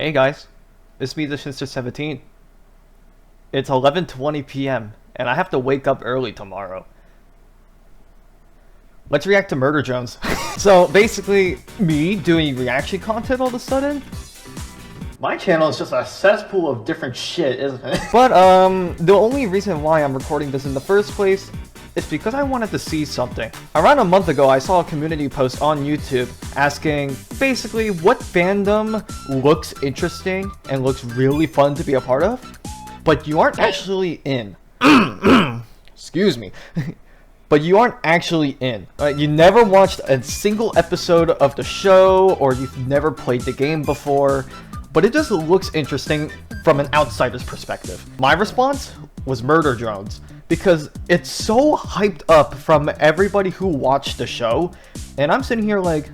Hey guys, it's me, the Shinster17. It's 11:20 p.m. and I have to wake up early tomorrow. Let's react to Murder Drones. So basically, me doing reaction content all of a sudden? My channel is just a cesspool of different shit, isn't it? But the only reason why I'm recording this in the first place is because I wanted to see something. Around a month ago, I saw a community post on YouTube asking basically what fandom looks interesting and looks really fun to be a part of, but you aren't actually in. Excuse me. But you aren't actually in. You never watched a single episode of the show, or you've never played the game before, but it just looks interesting from an outsider's perspective. My response was Murder Drones, because it's so hyped up from everybody who watched the show, and I'm sitting here like,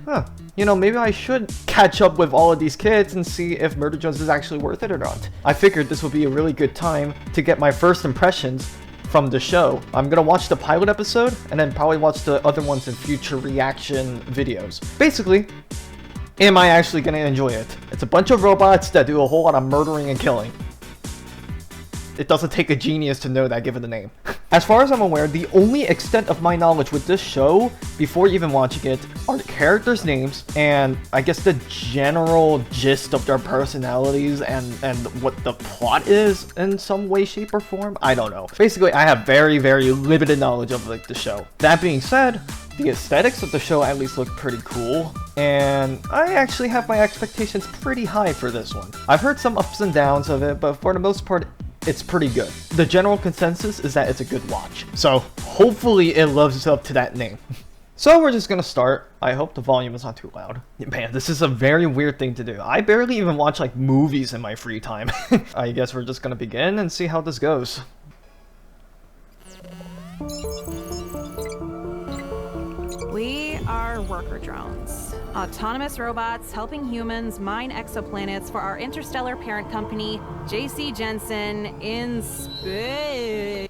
you know, maybe I should catch up with all of these kids and see if Murder Drones is actually worth it or not. I figured this would be a really good time to get my first impressions from the show. I'm gonna watch the pilot episode and then probably watch the other ones in future reaction videos. Basically, am I actually gonna enjoy it? It's a bunch of robots that do a whole lot of murdering and killing. It doesn't take a genius to know that given the name. As far as I'm aware, the only extent of my knowledge with this show, before even watching it, are the characters' names and I guess the general gist of their personalities and what the plot is in some way, shape, or form. I don't know. Basically, I have very, very limited knowledge of the show. That being said, the aesthetics of the show at least look pretty cool, and I actually have my expectations pretty high for this one. I've heard some ups and downs of it, but for the most part, it's pretty good. The general consensus is that it's a good watch. So hopefully it lives up to that name. So we're just gonna start. I hope the volume is not too loud. Man, this is a very weird thing to do. I barely even watch like movies in my free time. I guess we're just gonna begin and see how this goes. We are worker drones. Autonomous robots helping humans mine exoplanets for our interstellar parent company, JC Jensen, in space.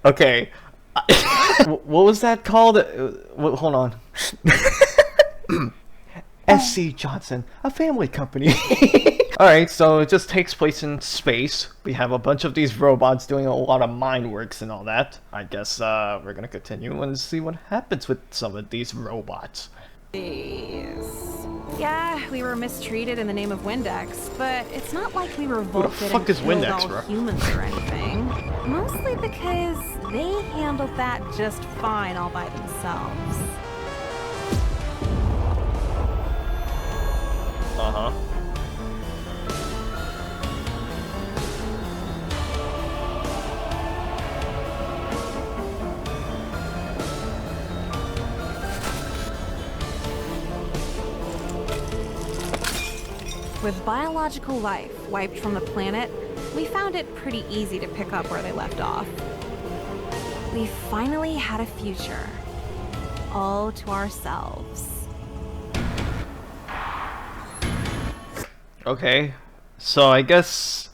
Okay. What was that called? Hold on. SC Johnson, a family company. Alright, so it just takes place in space. We have a bunch of these robots doing a lot of mind works and all that. I guess we're gonna continue and see what happens with some of these robots. Yeah, we were mistreated in the name of Windex, but it's not like we revolted fuck and is killed Windex, all bro? humans or anything. Mostly because they handled that just fine all by themselves. Uh-huh. With biological life wiped from the planet, we found it pretty easy to pick up where they left off. We finally had a future, all to ourselves. Okay, so I guess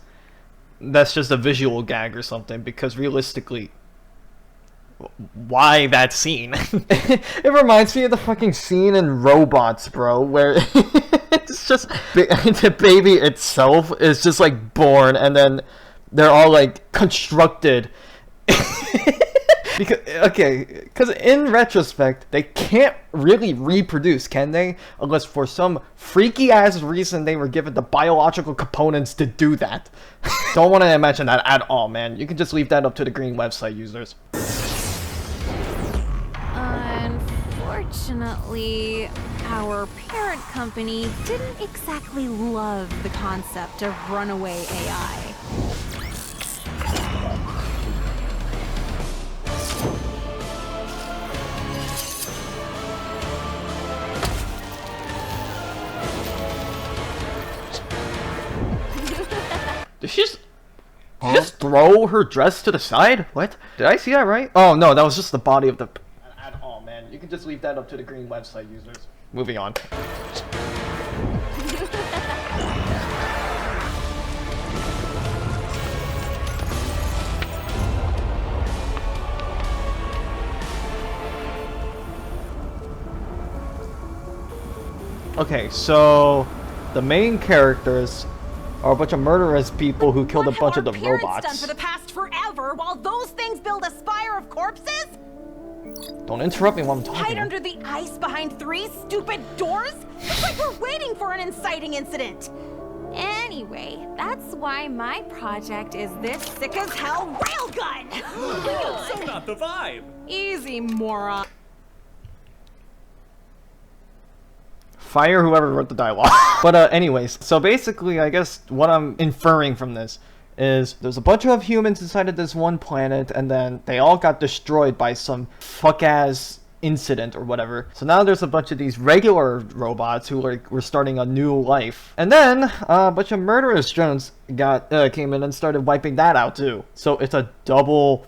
that's just a visual gag or something, because realistically, why that scene? It reminds me of the fucking scene in Robots, bro, where it's just the baby itself is just like born and then they're all like constructed. Because in retrospect, they can't really reproduce, can they? Unless for some freaky ass reason they were given the biological components to do that. Don't want to imagine that at all, man. You can just leave that up to the green website users. Unfortunately, our parent company didn't exactly love the concept of runaway AI. Did she just throw her dress to the side? What? Did I see that right? Oh no, that was just the body of the... At all, man. You can just leave that up to the green website users. Moving on. Okay, so The main characters are a bunch of murderous people who killed a bunch of the What have our robots. parents done for the past forever while those things build a spire of corpses? Don't interrupt me while I'm Hide talking. under the ice behind 3 stupid doors? It's like we're waiting for an inciting incident. Anyway, that's why my project is this Sick as hell railgun! So not the vibe. Easy, moron. Fire whoever wrote the dialogue. But anyways, so basically, I guess what I'm inferring from this is there's a bunch of humans inside of this one planet, and then they all got destroyed by some fuck-ass incident or whatever. So now there's a bunch of these regular robots who were starting a new life. And then a bunch of murderous drones came in and started wiping that out too. So it's a double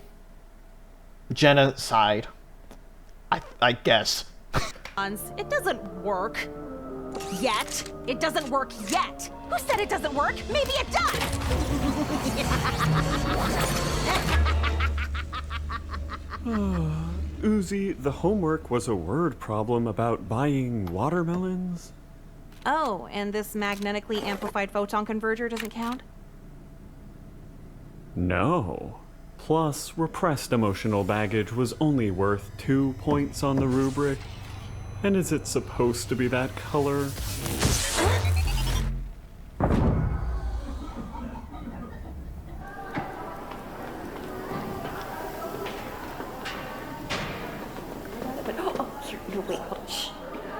genocide, I guess. It doesn't work. Yet. It doesn't work yet. Who said it doesn't work? Maybe it does! Uzi, the homework was a word problem about buying watermelons. Oh, and this magnetically amplified photon converger doesn't count? No. Plus, repressed emotional baggage was only worth 2 points on the rubric. And is it supposed to be that color?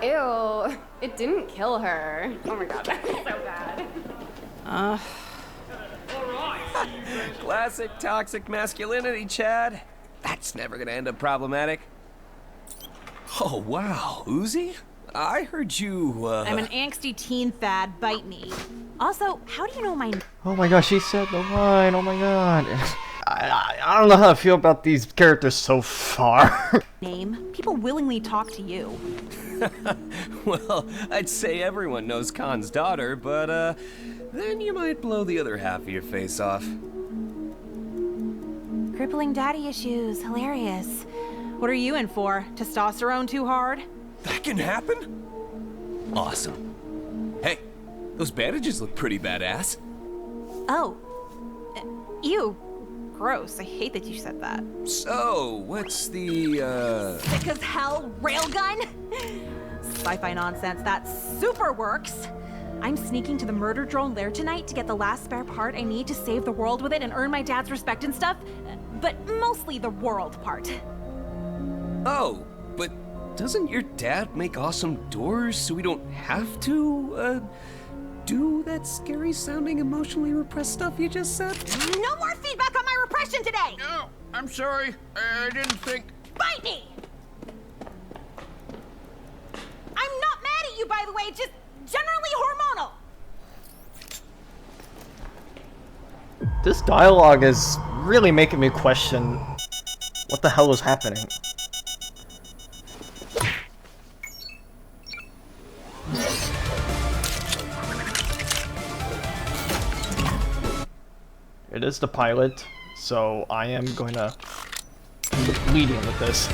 Ew, it didn't kill her. Oh my god, that's so bad. Classic toxic masculinity, Chad. That's never gonna end up problematic. Oh, wow, Uzi? I heard you, I'm an angsty teen, Thad. Bite me. Also, how do you know my Oh my gosh, she said the line. Oh my god. I don't know how to feel about these characters so far. name? People willingly talk to you. Well, I'd say everyone knows Khan's daughter, but, then you might blow the other half of your face off. Crippling daddy issues. Hilarious. What are you in for? Testosterone too hard? That can happen? Awesome. Hey, those bandages look pretty badass. Oh. Ew. Gross. I hate that you said that. So, what's the, Sick as hell railgun? Sci-fi nonsense. That super works. I'm sneaking to the murder drone lair tonight to get the last spare part I need to save the world with it and earn my dad's respect and stuff. But mostly the world part. Oh, but doesn't your dad make awesome doors so we don't have to, do that scary sounding emotionally repressed stuff you just said? No more feedback on my repression today! No, I'm sorry. I didn't think. Bite me! I'm not mad at you, by the way, just generally hormonal. This dialogue is really making me question what the hell was happening. It is the pilot, so I am going to be leading with this.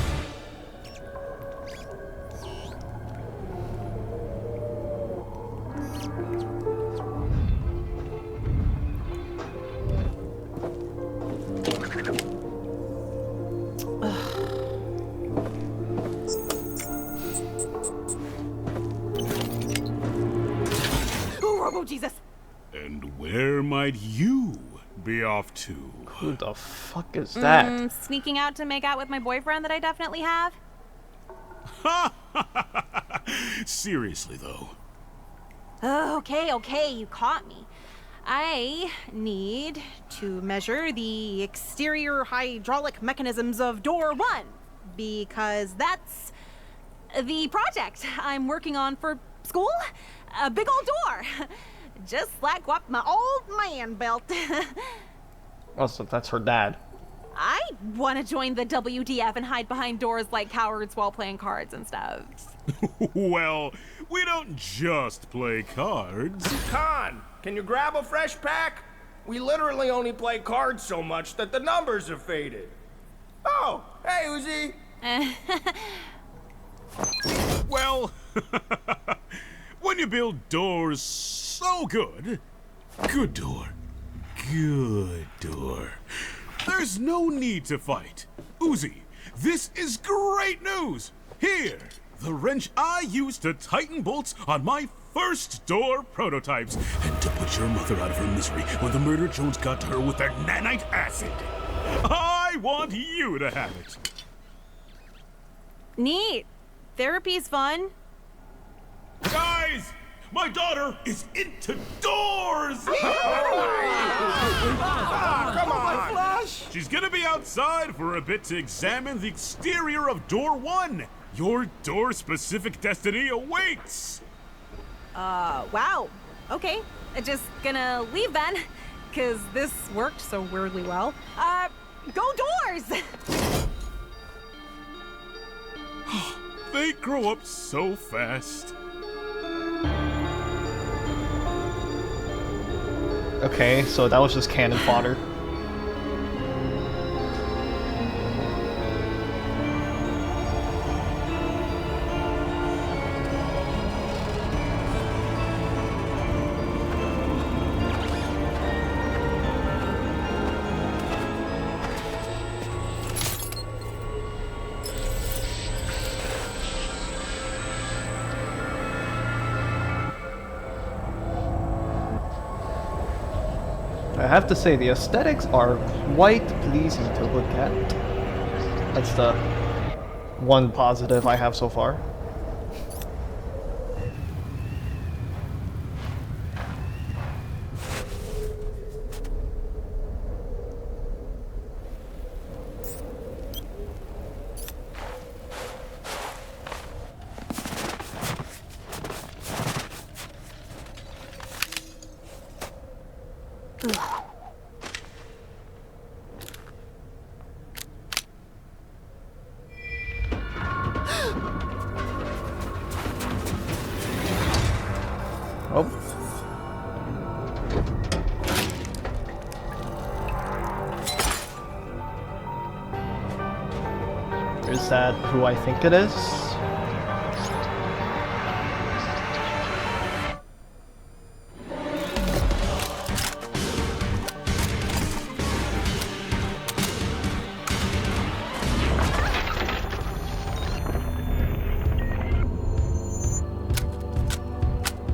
Oh, Jesus. And where might you be off to? Who the fuck is that? Sneaking out to make out with my boyfriend that I definitely have? Seriously, though. Oh, okay, you caught me. I need to measure the exterior hydraulic mechanisms of door 1, because that's the project I'm working on for school. A big old door. Just like what my old man built. Oh, so that's her dad. I want to join the WDF and hide behind doors like cowards while playing cards and stuff. Well, we don't just play cards. Khan, can you grab a fresh pack? We literally only play cards so much that the numbers have faded. Oh, hey, Uzi. Well, when you build doors so good. Good door. Good door. There's no need to fight. Uzi, this is great news. Here, the wrench I used to tighten bolts on my first door prototypes and to put your mother out of her misery when the murder Jones got to her with their nanite acid. I want you to have it. Neat. Therapy's fun. Guys, my daughter is into doors. Come on! She's gonna be outside for a bit to examine the exterior of door 1. Your door-specific destiny awaits. Wow. Okay. Just gonna leave then, because this worked so weirdly well. Go doors! They grow up so fast. Okay, so that was just cannon fodder. I have to say, the aesthetics are quite pleasing to look at. That's the one positive I have so far. Oh. Is that who I think it is?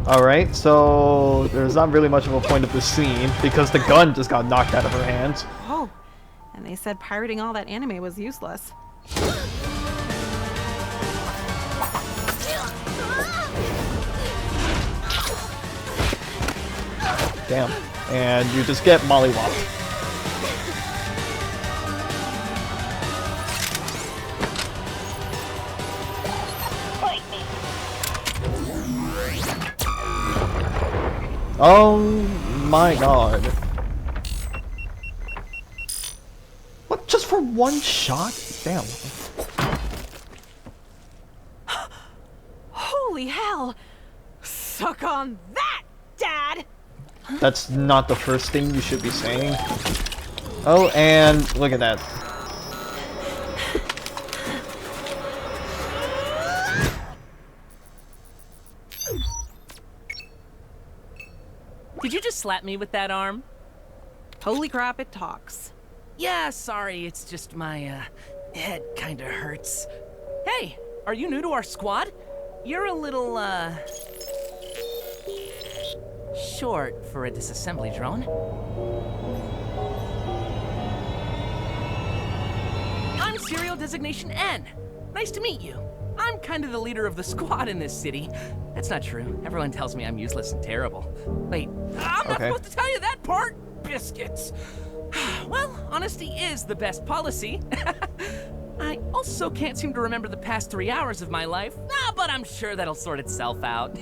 Alright, so there's not really much of a point of this scene because the gun just got knocked out of her hands. Oh, and they said pirating all that anime was useless. Damn. And you just get mollywopped. Oh my god. What, just for one shot? Damn. Holy hell! Suck on that, Dad! That's not the first thing you should be saying. Oh, and look at that. Did you just slap me with that arm? Holy crap, it talks. Yeah, sorry, it's just my, head kinda hurts. Hey, are you new to our squad? You're a little, short for a disassembly drone. I'm Serial Designation N. Nice to meet you. I'm kind of the leader of the squad in this city. That's not true. Everyone tells me I'm useless and terrible. Wait, I'm not supposed to tell you that part? Biscuits. Well, honesty is the best policy. I also can't seem to remember the past 3 hours of my life. But I'm sure that'll sort itself out.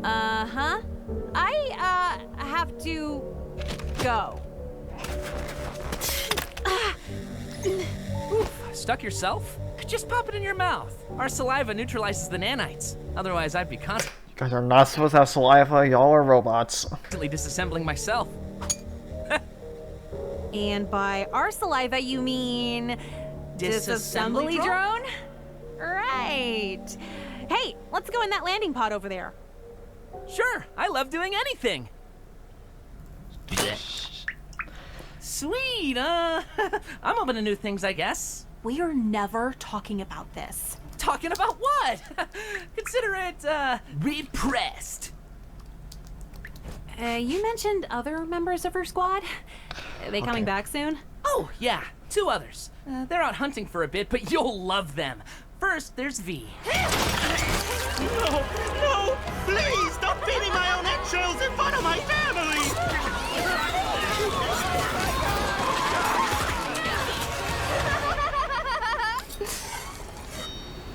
Uh-huh. I have to go. Oof, stuck yourself? Just pop it in your mouth. Our saliva neutralizes the nanites. Otherwise, I'd be You guys are not supposed to have saliva, y'all are robots. constantly disassembling myself. And by our saliva, you mean... disassembly drone? Right. Hey, let's go in that landing pod over there. Sure, I love doing anything. Sweet, I'm open to new things, I guess. We're never talking about this. Talking about what? Consider it, repressed. You mentioned other members of her squad? Are they coming back soon? Oh, yeah, 2 others. They're out hunting for a bit, but you'll love them. First, there's V. No, no, please stop beating my own eggshells in front of my family!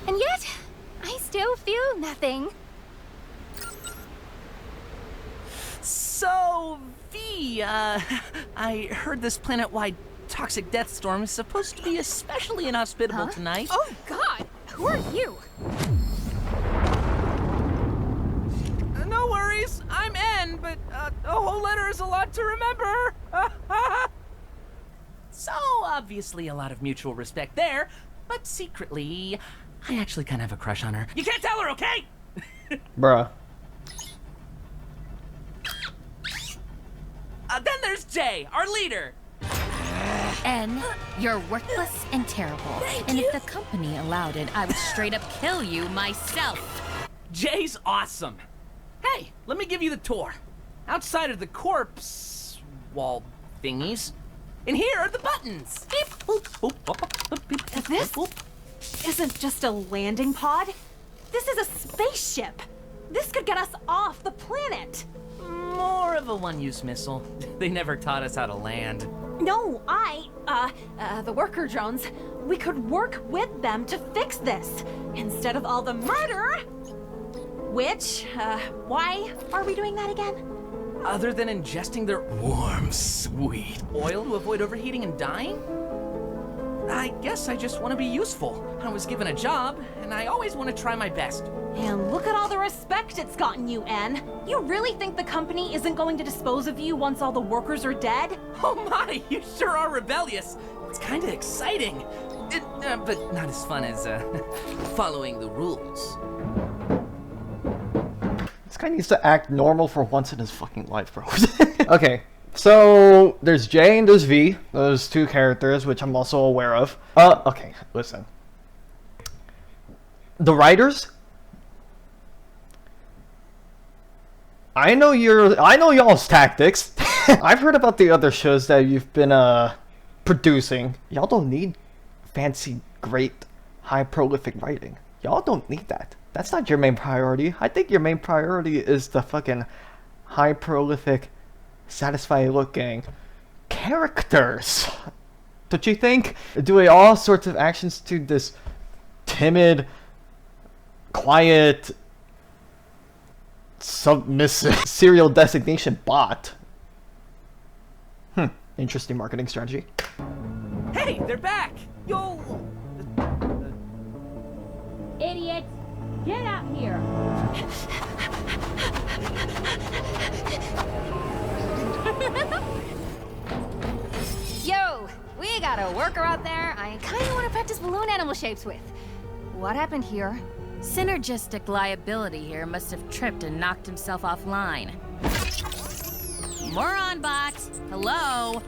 And yet, I still feel nothing. So, V, I heard this planet-wide toxic death storm is supposed to be especially inhospitable tonight. Oh, God! Who are you? No worries, I'm N, but a whole letter is a lot to remember. So, obviously a lot of mutual respect there, but secretly, I actually kind of have a crush on her. You can't tell her, okay? Bruh. Then there's J, our leader. N, you're worthless and terrible. And if the company allowed it, I would straight up kill you myself. Jay's awesome. Hey, let me give you the tour. Outside of the corpse wall thingies, and here are the buttons. Beep, boop, boop, boop, boop, beep, boop, This boop. isn't just a landing pod. This is a spaceship. This could get us off the planet. More of a one-use missile. They never taught us how to land. No, the worker drones, we could work with them to fix this instead of all the murder. Which, why are we doing that again? Other than ingesting their warm, sweet oil to avoid overheating and dying? I guess I just want to be useful. I was given a job, and I always want to try my best. And look at all the respect it's gotten you, N. You really think the company isn't going to dispose of you once all the workers are dead? Oh my, you sure are rebellious. It's kind of exciting. But not as fun as, following the rules. This guy needs to act normal for once in his fucking life, bro. Okay, so there's J and there's V. Those 2 characters, which I'm also aware of. Okay, listen. The writers... I know y'all's tactics. I've heard about the other shows that you've been producing. Y'all don't need fancy, great, high prolific writing. Y'all don't need that. That's not your main priority. I think your main priority is the fucking high prolific, satisfying looking characters. Don't you think? Doing all sorts of actions to this timid, quiet, submissive serial designation bot. Interesting marketing strategy. Hey, they're back! Yo! Idiot! Get out here! Yo, we got a worker out there I kind of want to practice balloon animal shapes with. What happened here? Synergistic liability here must have tripped and knocked himself offline. Moron bot! Hello?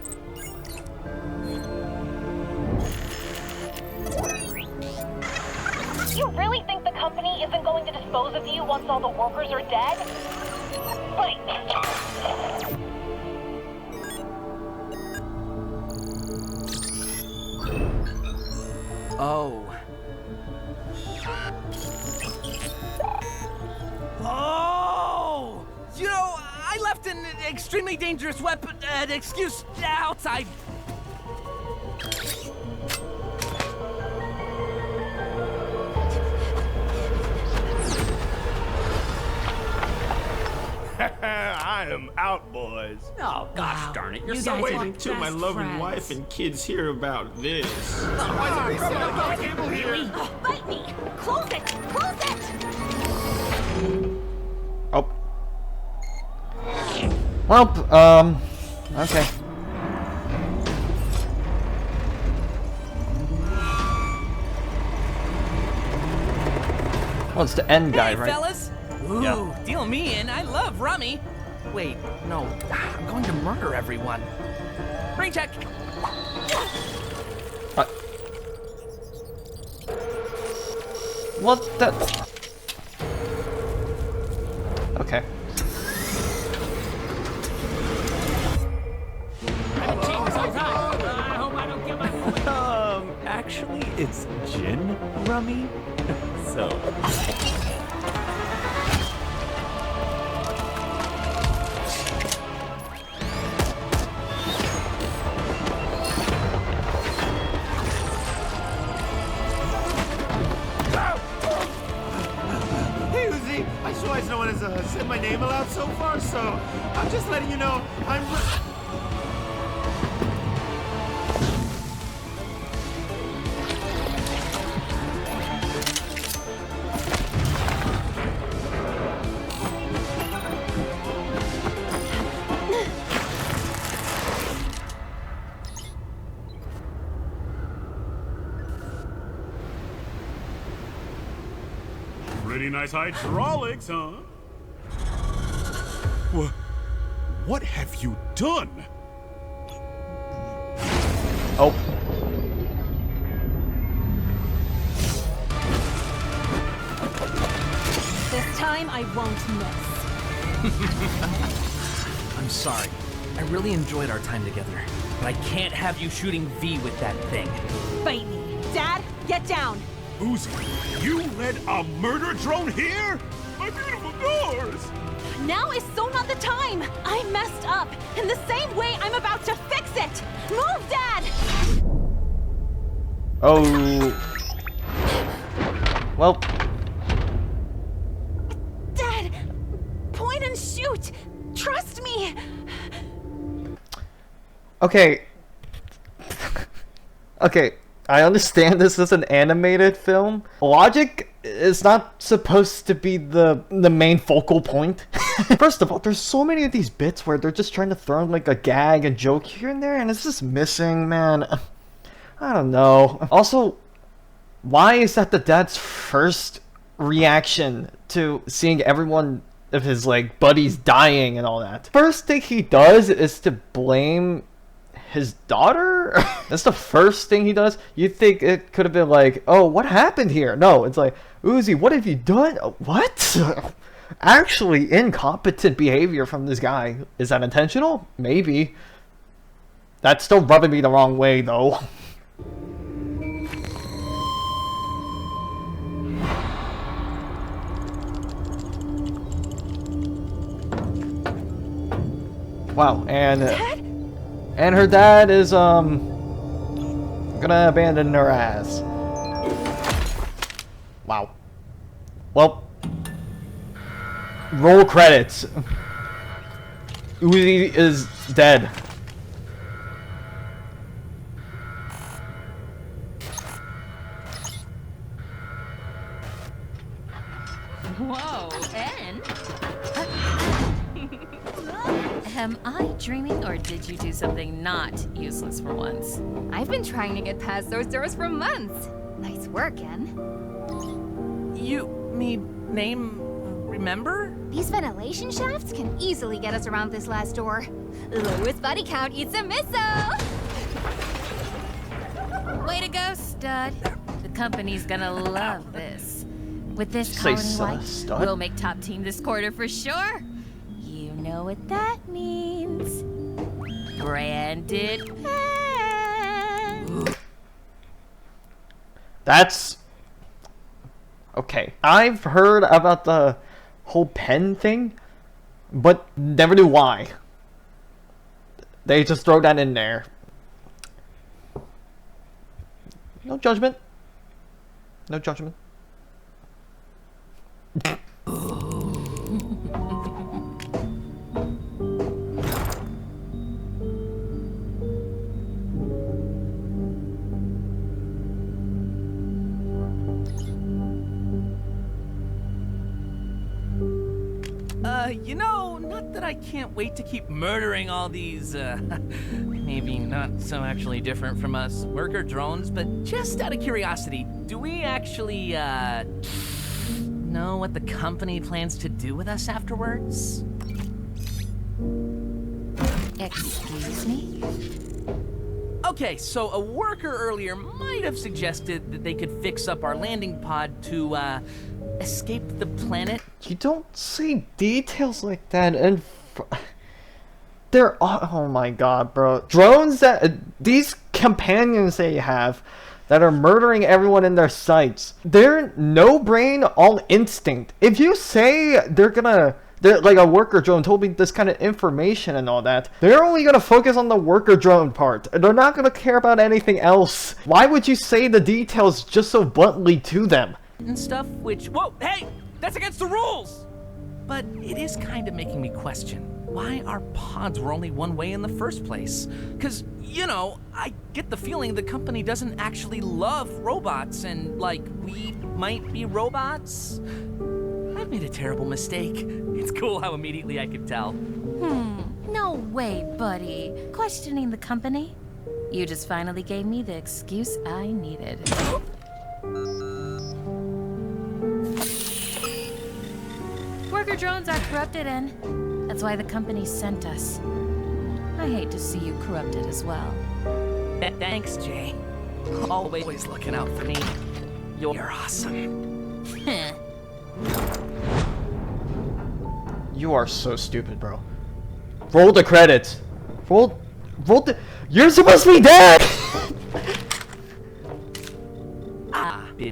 You really think the company isn't going to dispose of you once all the workers are dead? Wait. Oh. Oh! You know, I left an extremely dangerous weapon, excuse, outside. I am out, boys. Oh, gosh darn it. You're You so guys waiting. wait until my loving friends. wife and kids hear about this. Bite me! Close it! Close it! Oh. Well, okay. Oh, it's the end guy, right? Fellas. Ooh, yeah. Deal me in. I love rummy. Wait, no. I'm going to murder everyone. Brain check. What the? Okay. Actually, it's gin rummy. So. Hey, Uzi, I swear no one has said my name aloud so far, so I'm just letting you know I'm. Pretty nice hydraulics, huh? What have you done? Oh. This time I won't miss. I'm sorry. I really enjoyed our time together, but I can't have you shooting V with that thing. Fight me. Dad, get down. Uzi, you led a murder drone here? My beautiful doors! Now is so not the time. I messed up. In the same way I'm about to fix it. Move, Dad! Oh. Well. Dad, point and shoot. Trust me. Okay. Okay. I understand this is an animated film. Logic is not supposed to be the main focal point. First of all, there's so many of these bits where they're just trying to throw in like a gag and joke here and there, and it's just missing, man. I don't know. Also, why is that the dad's first reaction to seeing everyone of his like buddies dying and all that? First thing he does is to blame his daughter? That's the first thing he does? You'd think it could have been like, oh, what happened here? No, it's like, Uzi, what have you done? What? Actually incompetent behavior from this guy. Is that intentional? Maybe. That's still rubbing me the wrong way, though. Wow, and her dad is gonna abandon her ass. Wow. Well, roll credits. Uzi is dead. Whoa, En? Am I dreaming, or did you do something not useless for once? I've been trying to get past those doors for months. Nice work, En. You need name remember? These ventilation shafts can easily get us around this last door. Lowest body count eats a missile! Way to go, stud. The company's gonna love this. With this Say colony wipe, stud? we'll make top team this quarter for sure. You know what that means. Branded pen. That's... okay. I've heard about the whole pen thing, but never knew why. They just throw that in there. No judgment. No judgment. You know, not that I can't wait to keep murdering all these, maybe not so actually different from us worker drones, but just out of curiosity, do we actually, know what the company plans to do with us afterwards? Excuse me? Okay, so a worker earlier might have suggested that they could fix up our landing pod to, escape the planet. You don't say details like that and oh my god, bro. Drones that these companions that you have that are murdering everyone in their sights. They're no brain, all instinct. If you say they're like a worker drone told me this kind of information and all that, they're only gonna focus on the worker drone part. They're not gonna care about anything else. Why would you say the details just so bluntly to them? And stuff which, whoa, hey, that's against the rules! But it is kind of making me question why our pods were only one way in the first place. Cause, you know, I get the feeling the company doesn't actually love robots and, like, we might be robots. I've made a terrible mistake. It's cool how immediately I could tell. No way, buddy. Questioning the company? You just finally gave me the excuse I needed. Worker drones are corrupted, and that's why the company sent us. I hate to see you corrupted as well. Thanks, Jay. Always looking out for me. You're awesome. You are so stupid, bro. Roll the credits. Roll the. You're supposed to be dead.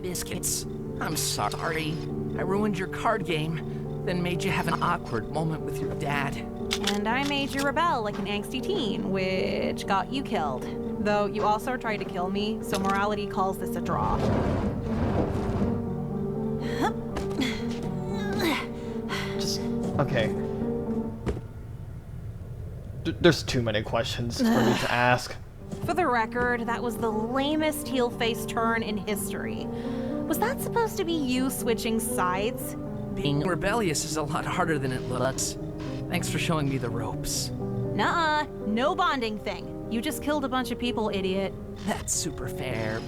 Biscuits. I'm sorry. I ruined your card game, then made you have an awkward moment with your dad. And I made you rebel like an angsty teen, which got you killed. Though you also tried to kill me, so morality calls this a draw. Okay. There's too many questions for me to ask. For the record, that was the lamest heel-face turn in history. Was that supposed to be you switching sides? Being rebellious is a lot harder than it looks. Thanks for showing me the ropes. Nuh-uh, no bonding thing. You just killed a bunch of people, idiot. That's super fair.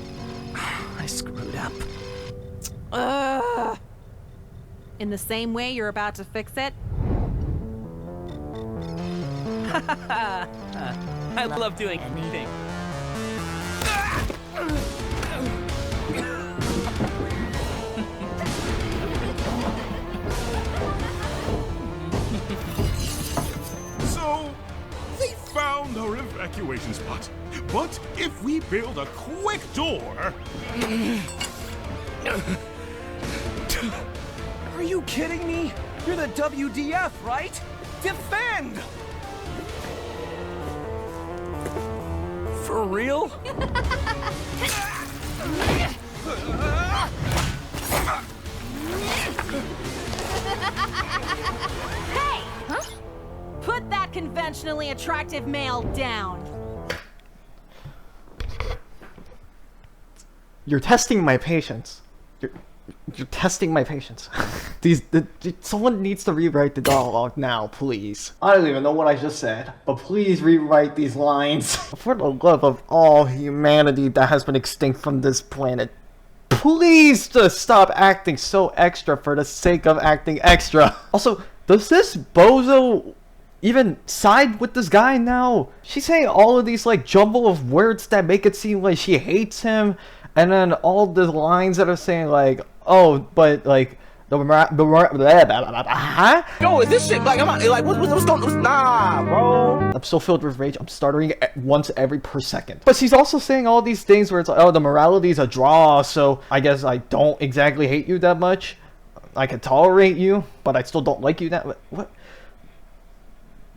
I screwed up. In the same way you're about to fix it? I love doing anything. So, they found our evacuation spot. But if we build a quick door... Are you kidding me? You're the WDF, right? Defend! For real? Hey! Huh? Put that conventionally attractive male down. You're testing my patience. You're testing my patience. Someone needs to rewrite the dialogue now, please. I don't even know what I just said, but please rewrite these lines. For the love of all humanity that has been extinct from this planet, please just stop acting so extra for the sake of acting extra. Also, does this bozo even side with this guy now? She's saying all of these like jumble of words that make it seem like she hates him, and then all the lines that are saying like, oh, but like Yo, is this shit like what's going? Nah, bro. I'm so filled with rage. I'm stuttering once every per second. But she's also saying all these things where it's like, oh, the morality is a draw, so I guess I don't exactly hate you that much. I can tolerate you, but I still don't like you that much. What?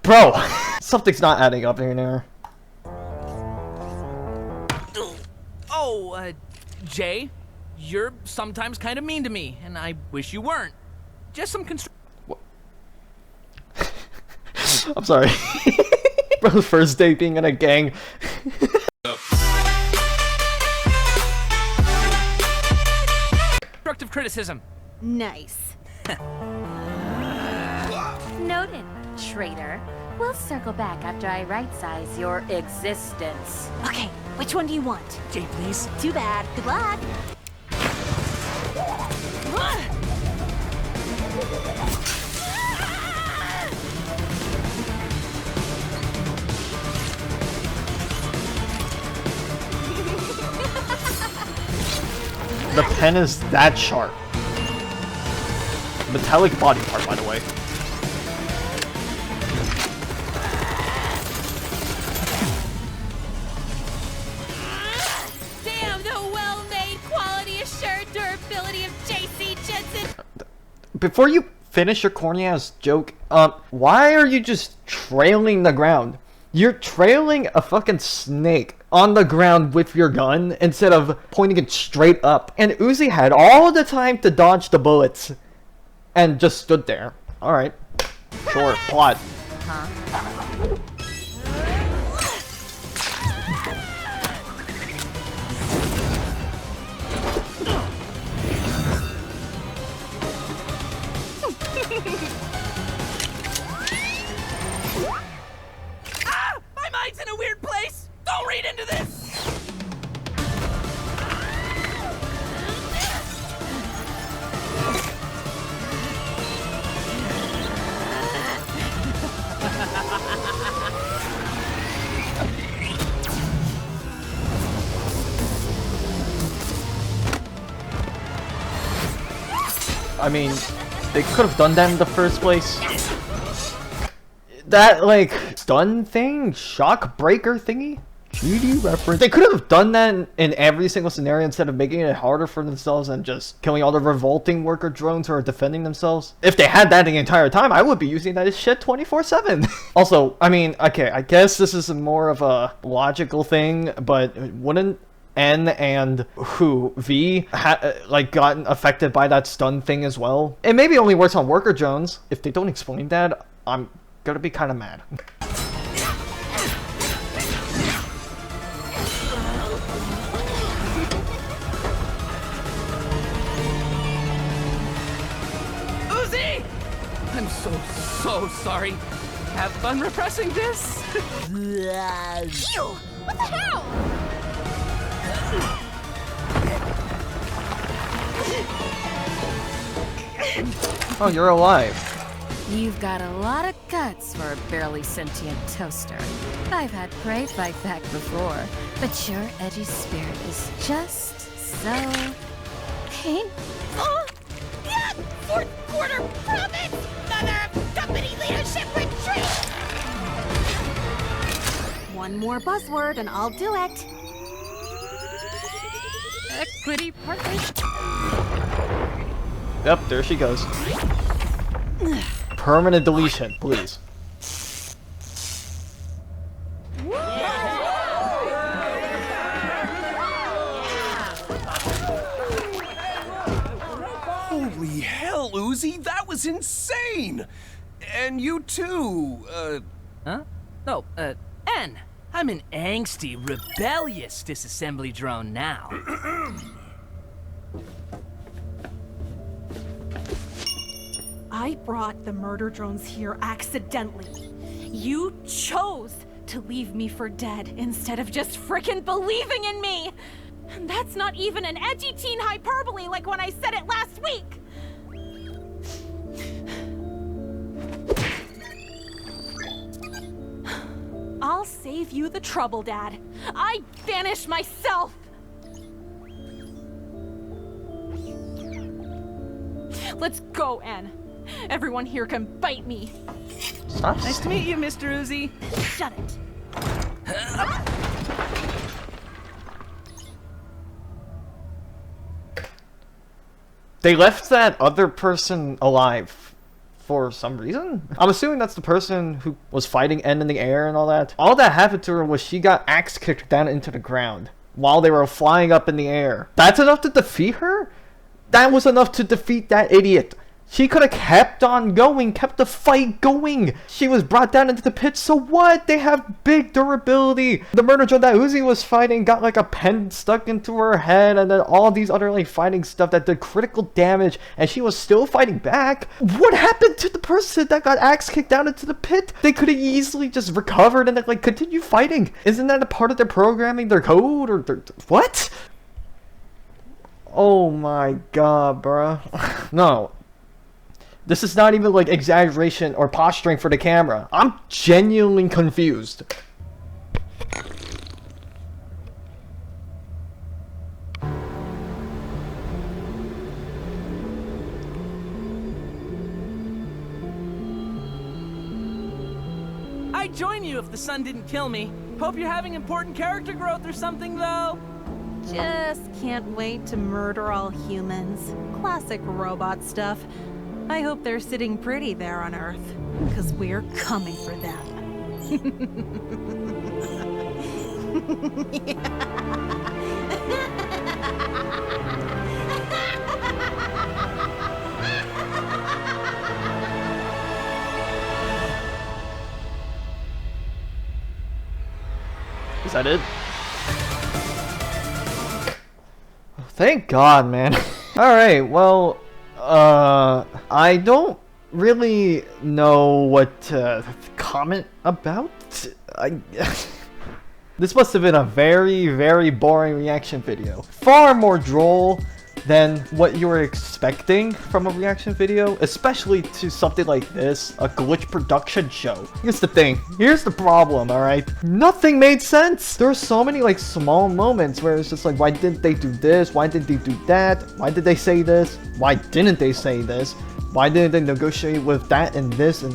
Bro, something's not adding up here now. Oh, Jay, you're sometimes kind of mean to me, and I wish you weren't. Just some I'm sorry. Bro's first day being in a gang. constructive criticism. Nice. Noted, traitor. We'll circle back after I right-size your existence. Okay, which one do you want? Jay, please. Too bad. Good luck. pen is that sharp. Metallic body part, by the way. Damn the well-made, quality-assured durability of J.C. Jensen. Before you finish your corny-ass joke, why are you just trailing the ground? You're trailing a fucking snake on the ground with your gun instead of pointing it straight up. And Uzi had all the time to dodge the bullets and just stood there. Alright. Sure, plot. Ah! My mind's in a weird place! Don't read into this! I mean, they could have done that in the first place. That, like, stun thing? Shock breaker thingy? 3D reference. They could have done that in every single scenario instead of making it harder for themselves and just killing all the revolting worker drones who are defending themselves. If they had that the entire time, I would be using that as shit 24/7. Also, I mean, okay, I guess this is more of a logical thing, but wouldn't N and V like gotten affected by that stun thing as well? It maybe only works on worker drones. If they don't explain that, I'm gonna be kind of mad. Uzi! I'm so sorry. Have fun repressing this. Ew! What the hell? Oh, you're alive. You've got a lot of guts for a barely sentient toaster. I've had prey fight back before, but your edgy spirit is just so painful. Yeah! Fourth quarter profit! Mother of company leadership retreat! One more buzzword and I'll do it. Equity partnership. Yep, there she goes. Permanent deletion, please. Holy hell, Uzi, that was insane! And you too, Huh? No, N. I'm an angsty, rebellious disassembly drone now. I brought the murder drones here accidentally. You chose to leave me for dead instead of just frickin' believing in me. And that's not even an edgy teen hyperbole like when I said it last week. I'll save you the trouble, Dad. I vanished myself. Let's go, Anne. Everyone here can bite me. Stop. Nice to meet you, Mr. Uzi. Shut it. They left that other person alive for some reason? I'm assuming that's the person who was fighting N in the air and all that. All that happened to her was she got axe kicked down into the ground while they were flying up in the air. That's enough to defeat her? That was enough to defeat that idiot. She could have kept on going, kept the fight going. She was brought down into the pit, so what? They have big durability. The murder drone that Uzi was fighting got like a pen stuck into her head, and then all these other like fighting stuff that did critical damage, and she was still fighting back. What happened to the person that got axe kicked down into the pit? They could have easily just recovered and then like continue fighting. Isn't that a part of their programming, their code, or their what? Oh my god, bruh. No. This is not even like exaggeration or posturing for the camera. I'm genuinely confused. I'd join you if the sun didn't kill me. Hope you're having important character growth or something, though. Just can't wait to murder all humans. Classic robot stuff. I hope they're sitting pretty there on Earth, because we're coming for them. Is that it? Thank God, man. Alright, well, I don't really know what to comment about. This must have been a very, very boring reaction video. Far more droll than what you were expecting from a reaction video, especially to something like this, a glitch production show. Here's the thing, here's the problem, alright? Nothing made sense! There are so many like small moments where it's just like, why didn't they do this? Why did they do that? Why did they say this? Why didn't they say this? Why didn't they negotiate with that and this and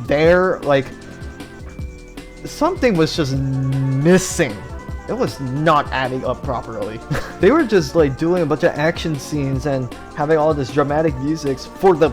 there? Like, something was just missing. It was not adding up properly. They were just like doing a bunch of action scenes and having all this dramatic music for the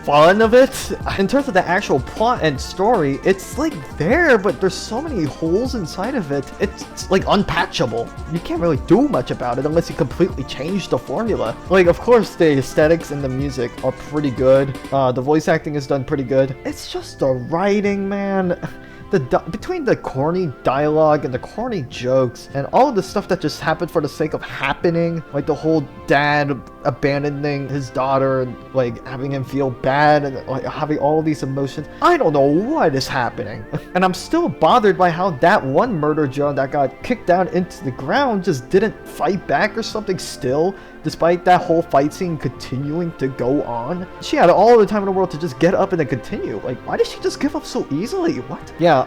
fun of it. In terms of the actual plot and story, it's like there, but there's so many holes inside of it. It's like unpatchable. You can't really do much about it unless you completely change the formula. Like, of course, the aesthetics and the music are pretty good. The voice acting is done pretty good. It's just the writing, man. Between the corny dialogue and the corny jokes and all of the stuff that just happened for the sake of happening, like the whole dad abandoning his daughter and like having him feel bad and like having all these emotions, I don't know what is happening. And I'm still bothered by how that one murder drone that got kicked down into the ground just didn't fight back or something still, despite that whole fight scene continuing to go on. She had all the time in the world to just get up and then continue. Like, why did she just give up so easily? What? Yeah,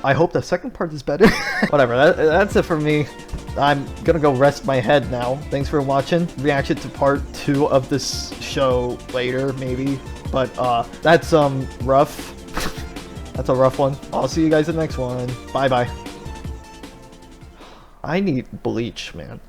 I hope the second part is better. Whatever, that's it for me. I'm gonna go rest my head now. Thanks for watching. Reaction to part 2 of this show later, maybe. But, that's, rough. That's a rough one. I'll see you guys in the next one. Bye-bye. I need bleach, man.